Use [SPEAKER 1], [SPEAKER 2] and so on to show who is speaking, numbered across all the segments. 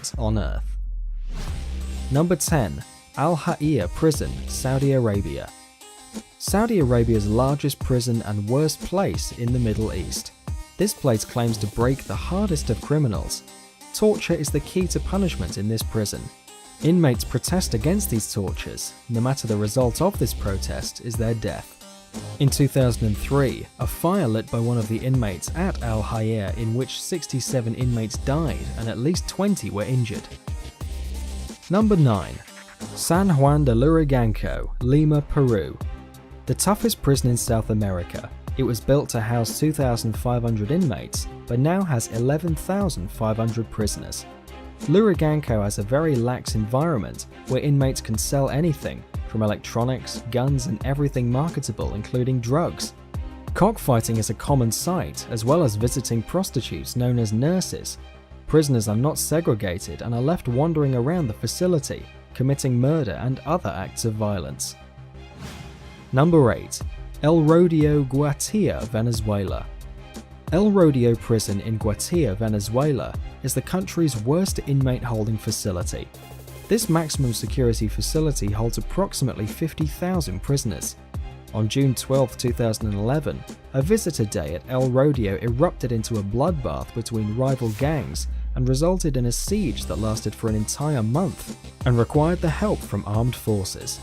[SPEAKER 1] punishment on earth. Number 10. Al-Ha'ir Prison, Saudi Arabia. Saudi Arabia's largest prison and worst place in the Middle East. This place claims to break the hardest of criminals. Torture is the key to punishment in this prison. Inmates protest against these tortures. No matter the result of this protest is their death. In 2003, a fire lit by one of the inmates at Al-Ha'ir in which 67 inmates died and at least 20 were injured. Number 9. San Juan de Lurigancho, Lima, Peru. The toughest prison in South America. It was built to house 2,500 inmates, but now has 11,500 prisoners. Lurigancho has a very lax environment where inmates can sell anything, from electronics, guns and everything marketable including drugs. Cockfighting is a common sight, as well as visiting prostitutes known as nurses. Prisoners are not segregated and are left wandering around the facility, committing murder and other acts of violence. Number 8. El Rodeo, Guatire, Venezuela. El Rodeo Prison in Guatire, Venezuela is the country's worst inmate holding facility. This maximum security facility holds approximately 50,000 prisoners. On June 12, 2011, a visitor day at El Rodeo erupted into a bloodbath between rival gangs and resulted in a siege that lasted for an entire month and required the help from armed forces.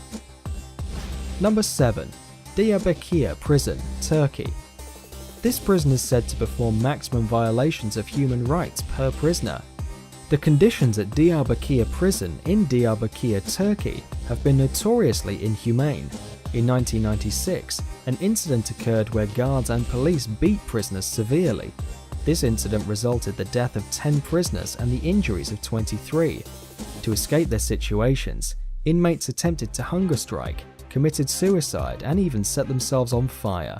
[SPEAKER 1] Number 7. Diyarbakir Prison, Turkey. This prison is said to perform maximum violations of human rights per prisoner. The conditions at Diyarbakir Prison in Diyarbakir, Turkey have been notoriously inhumane. In 1996, an incident occurred where guards and police beat prisoners severely. This incident resulted in the death of 10 prisoners and the injuries of 23. To escape their situations, inmates attempted to hunger strike, committed suicide and even set themselves on fire.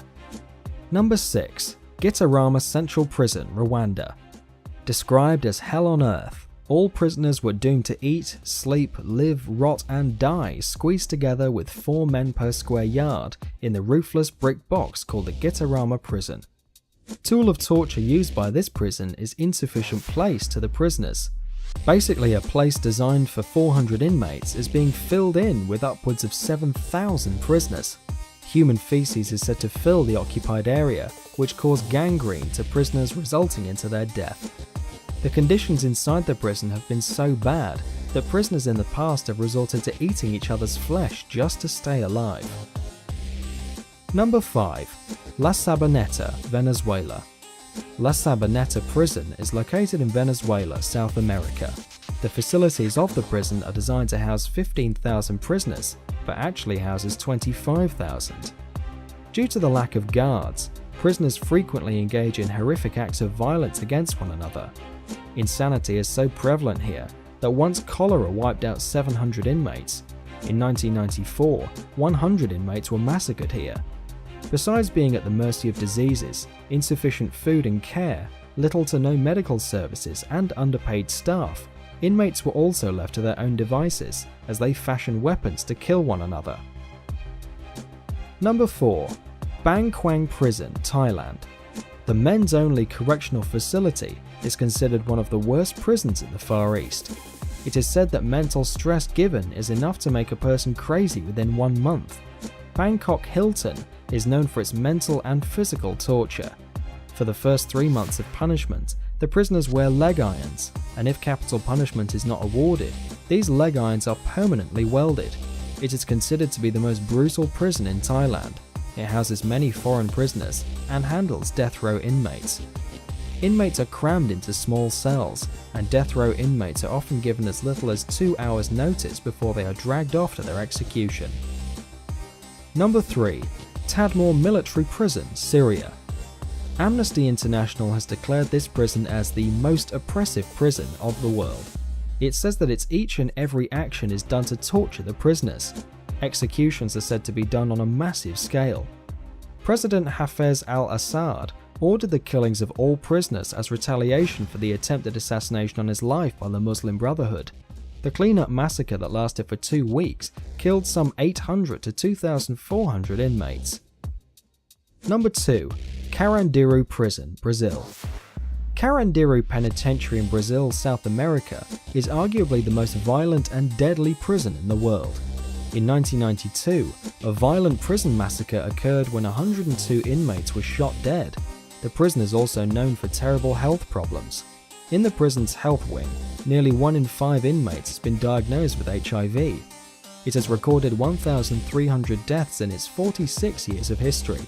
[SPEAKER 1] Number 6. Gitarama Central Prison, Rwanda. Described as hell on earth, all prisoners were doomed to eat, sleep, live, rot and die squeezed together with 4 men per square yard in the roofless brick box called the Gitarama Prison. Tool of torture used by this prison is insufficient place to the prisoners. Basically, a place designed for 400 inmates is being filled in with upwards of 7,000 prisoners. Human feces is said to fill the occupied area, which caused gangrene to prisoners resulting into their death. The conditions inside the prison have been so bad that prisoners in the past have resorted to eating each other's flesh just to stay alive. Number 5. La Sabaneta, Venezuela. La Sabaneta Prison is located in Venezuela, South America. The facilities of the prison are designed to house 15,000 prisoners, but actually houses 25,000. Due to the lack of guards, prisoners frequently engage in horrific acts of violence against one another. Insanity is so prevalent here that once cholera wiped out 700 inmates. In 1994, 100 inmates were massacred here. Besides being at the mercy of diseases, insufficient food and care, little to no medical services and underpaid staff, inmates were also left to their own devices as they fashioned weapons to kill one another. Number 4. Bang Kwang Prison, Thailand. The men's-only correctional facility is considered one of the worst prisons in the Far East. It is said that mental stress given is enough to make a person crazy within 1 month. Bangkok Hilton is known for its mental and physical torture. For the first 3 months of punishment, the prisoners wear leg irons, and if capital punishment is not awarded, these leg irons are permanently welded. It is considered to be the most brutal prison in Thailand. It houses many foreign prisoners and handles death row inmates. Inmates are crammed into small cells, and death row inmates are often given as little as 2 hours notice before they are dragged off to their execution. Number 3. Tadmor Military Prison, Syria. Amnesty International has declared this prison as the most oppressive prison of the world. It says that its each and every action is done to torture the prisoners. Executions are said to be done on a massive scale. President Hafez al-Assad ordered the killings of all prisoners as retaliation for the attempted assassination on his life by the Muslim Brotherhood. The clean-up massacre that lasted for 2 weeks killed some 800 to 2,400 inmates. Number 2. Carandiru Prison, Brazil. Carandiru Penitentiary in Brazil, South America, is arguably the most violent and deadly prison in the world. In 1992, a violent prison massacre occurred when 102 inmates were shot dead. The prison is also known for terrible health problems. In the prison's health wing, nearly 1 in 5 inmates has been diagnosed with HIV. It has recorded 1,300 deaths in its 46 years of history.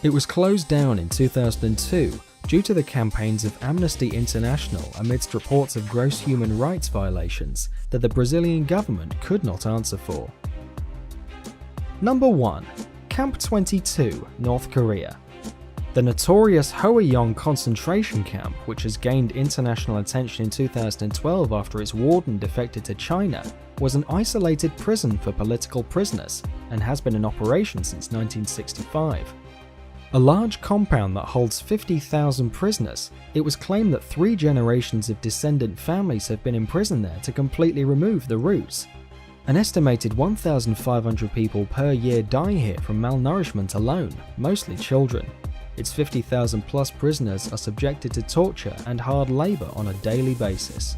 [SPEAKER 1] It was closed down in 2002 due to the campaigns of Amnesty International amidst reports of gross human rights violations that the Brazilian government could not answer for. Number 1. Camp 22, North Korea. The notorious Hwayong concentration camp, which has gained international attention in 2012 after its warden defected to China, was an isolated prison for political prisoners and has been in operation since 1965. A large compound that holds 50,000 prisoners, it was claimed that 3 generations of descendant families have been imprisoned there to completely remove the roots. An estimated 1,500 people per year die here from malnourishment alone, mostly children. Its 50,000 plus prisoners are subjected to torture and hard labor on a daily basis.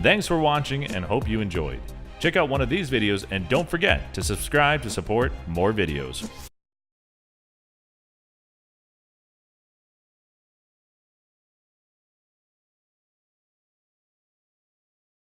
[SPEAKER 2] Thanks for watching and hope you enjoyed. Check out one of these videos and don't forget to subscribe to support more videos.